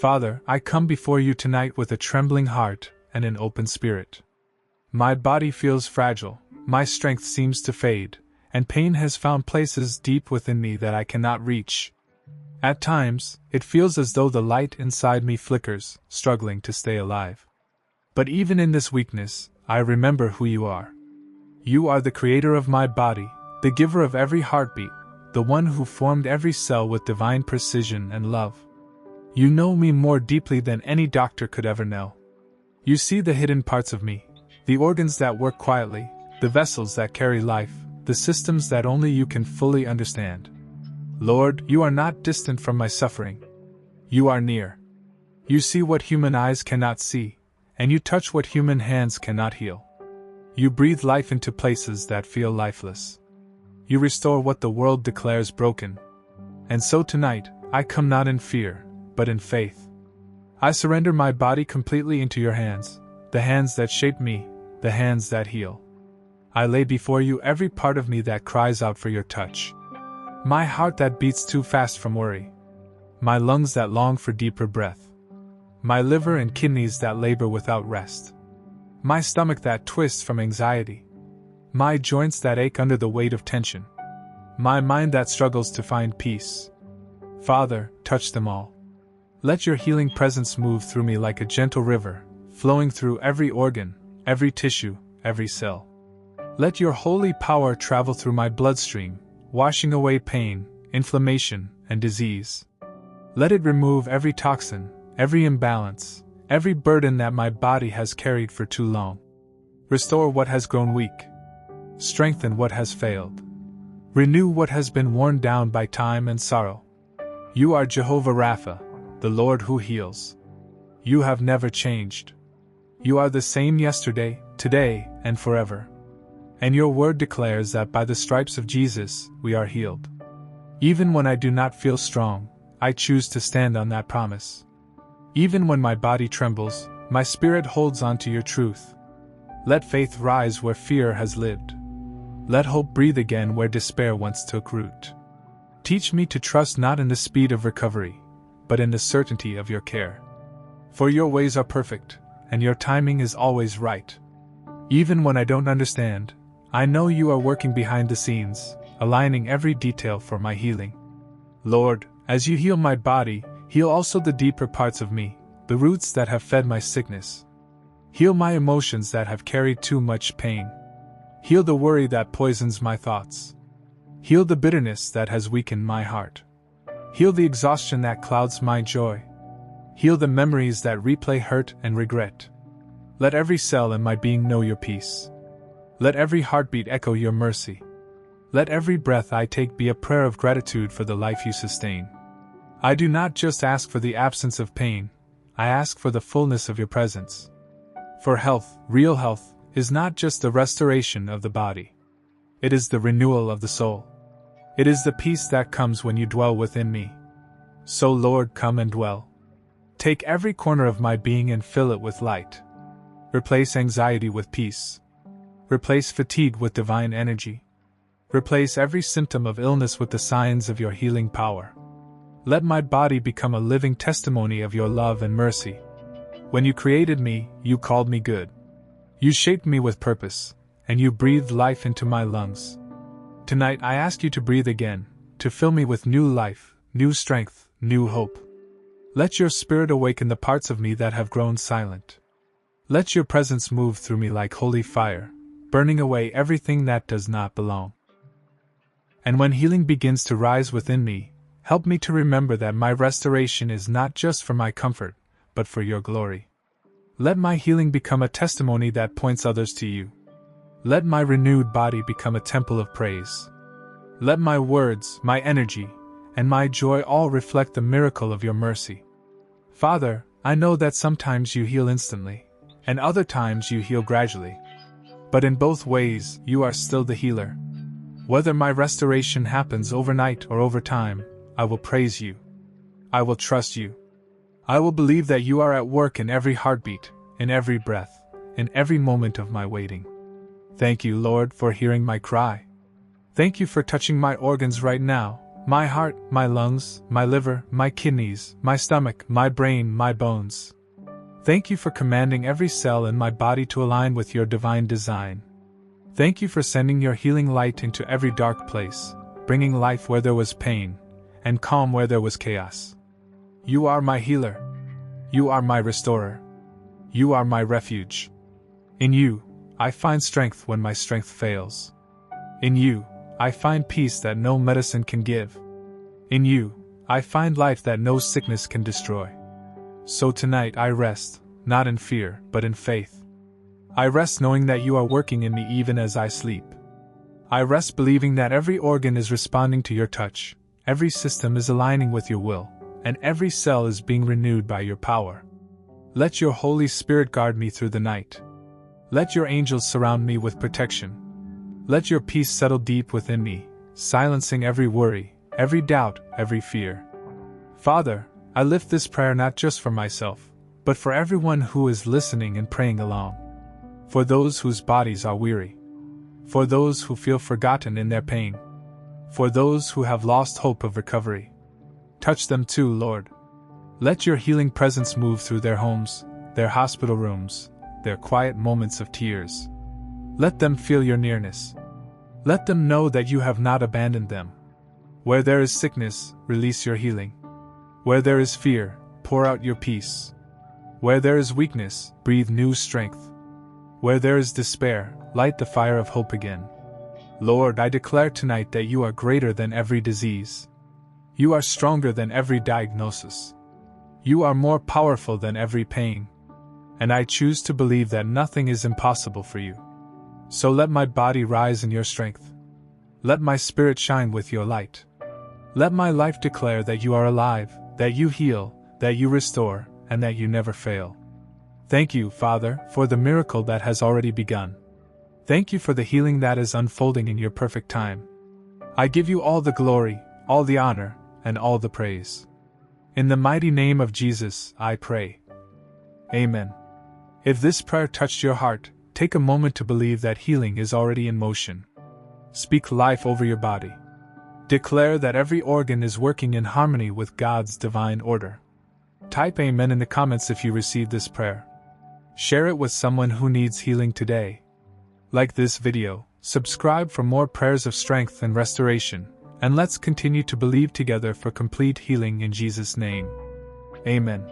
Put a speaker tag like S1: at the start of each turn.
S1: Father, I come before you tonight with a trembling heart and an open spirit. My body feels fragile, my strength seems to fade, and pain has found places deep within me that I cannot reach. At times, it feels as though the light inside me flickers, struggling to stay alive. But even in this weakness, I remember who you are. You are the creator of my body, the giver of every heartbeat, the one who formed every cell with divine precision and love. You know me more deeply than any doctor could ever know. You see the hidden parts of me, the organs that work quietly, the vessels that carry life, the systems that only you can fully understand. Lord, you are not distant from my suffering. You are near. You see what human eyes cannot see, and you touch what human hands cannot heal. You breathe life into places that feel lifeless. You restore what the world declares broken. And so tonight, I come not in fear, but in faith. I surrender my body completely into your hands, the hands that shape me, the hands that heal. I lay before you every part of me that cries out for your touch. My heart that beats too fast from worry. My lungs that long for deeper breath. My liver and kidneys that labor without rest. My stomach that twists from anxiety. My joints that ache under the weight of tension. My mind that struggles to find peace. Father, touch them all. Let your healing presence move through me like a gentle river, flowing through every organ, every tissue, every cell. Let your holy power travel through my bloodstream, washing away pain, inflammation, and disease. Let it remove every toxin, every imbalance, every burden that my body has carried for too long. Restore what has grown weak. Strengthen what has failed. Renew what has been worn down by time and sorrow. You are Jehovah Rapha, the Lord who heals. You have never changed. You are the same yesterday, today, and forever. And your word declares that by the stripes of Jesus, we are healed. Even when I do not feel strong, I choose to stand on that promise. Even when my body trembles, my spirit holds on to your truth. Let faith rise where fear has lived. Let hope breathe again where despair once took root. Teach me to trust not in the speed of recovery, but in the certainty of your care. For your ways are perfect, and your timing is always right. Even when I don't understand, I know you are working behind the scenes, aligning every detail for my healing. Lord, as you heal my body, heal also the deeper parts of me, the roots that have fed my sickness. Heal my emotions that have carried too much pain. Heal the worry that poisons my thoughts. Heal the bitterness that has weakened my heart. Heal the exhaustion that clouds my joy. Heal the memories that replay hurt and regret. Let every cell in my being know your peace. Let every heartbeat echo your mercy. Let every breath I take be a prayer of gratitude for the life you sustain. I do not just ask for the absence of pain, I ask for the fullness of your presence. For health, real health, is not just the restoration of the body. It is the renewal of the soul. It is the peace that comes when you dwell within me. So Lord, come and dwell. Take every corner of my being and fill it with light. Replace anxiety with peace. Replace fatigue with divine energy. Replace every symptom of illness with the signs of your healing power. Let my body become a living testimony of your love and mercy. When you created me, you called me good. You shaped me with purpose, and you breathed life into my lungs. Tonight I ask you to breathe again, to fill me with new life, new strength, new hope. Let your spirit awaken the parts of me that have grown silent. Let your presence move through me like holy fire, burning away everything that does not belong. And when healing begins to rise within me, help me to remember that my restoration is not just for my comfort, but for your glory. Let my healing become a testimony that points others to you. Let my renewed body become a temple of praise. Let my words, my energy, and my joy all reflect the miracle of your mercy. Father, I know that sometimes you heal instantly, and other times you heal gradually. But in both ways, you are still the healer. Whether my restoration happens overnight or over time, I will praise you. I will trust you. I will believe that you are at work in every heartbeat, in every breath, in every moment of my waiting. Thank you, Lord, for hearing my cry. Thank you for touching my organs right now, My heart, my lungs, my liver, my kidneys, my stomach, my brain, my bones. Thank you for commanding every cell in my body to align with your divine design. Thank you for sending your healing light into every dark place, bringing life where there was pain, and calm where there was chaos. You are my healer. You are my restorer. You are my refuge. In you, I find strength when my strength fails. In you, I find peace that no medicine can give. In you, I find life that no sickness can destroy. So tonight I rest, not in fear, but in faith. I rest knowing that you are working in me even as I sleep. I rest believing that every organ is responding to your touch, every system is aligning with your will, and every cell is being renewed by your power. Let your Holy Spirit guard me through the night. Let your angels surround me with protection. Let your peace settle deep within me, silencing every worry, every doubt, every fear. Father, I lift this prayer not just for myself, but for everyone who is listening and praying along. For those whose bodies are weary. For those who feel forgotten in their pain. For those who have lost hope of recovery. Touch them too, Lord. Let your healing presence move through their homes, their hospital rooms, their quiet moments of tears. Let them feel your nearness. Let them know that you have not abandoned them. Where there is sickness, release your healing. Where there is fear, pour out your peace. Where there is weakness, breathe new strength. Where there is despair, light the fire of hope again. Lord, I declare tonight that you are greater than every disease. You are stronger than every diagnosis. You are more powerful than every pain. And I choose to believe that nothing is impossible for you. So let my body rise in your strength. Let my spirit shine with your light. Let my life declare that you are alive, that you heal, that you restore, and that you never fail. Thank you, Father, for the miracle that has already begun. Thank you for the healing that is unfolding in your perfect time. I give you all the glory, all the honor, and all the praise. In the mighty name of Jesus, I pray. Amen. If this prayer touched your heart, take a moment to believe that healing is already in motion. Speak life over your body. Declare that every organ is working in harmony with God's divine order. Type Amen in the comments if you received this prayer. Share it with someone who needs healing today. Like this video, subscribe for more prayers of strength and restoration, and let's continue to believe together for complete healing in Jesus' name. Amen.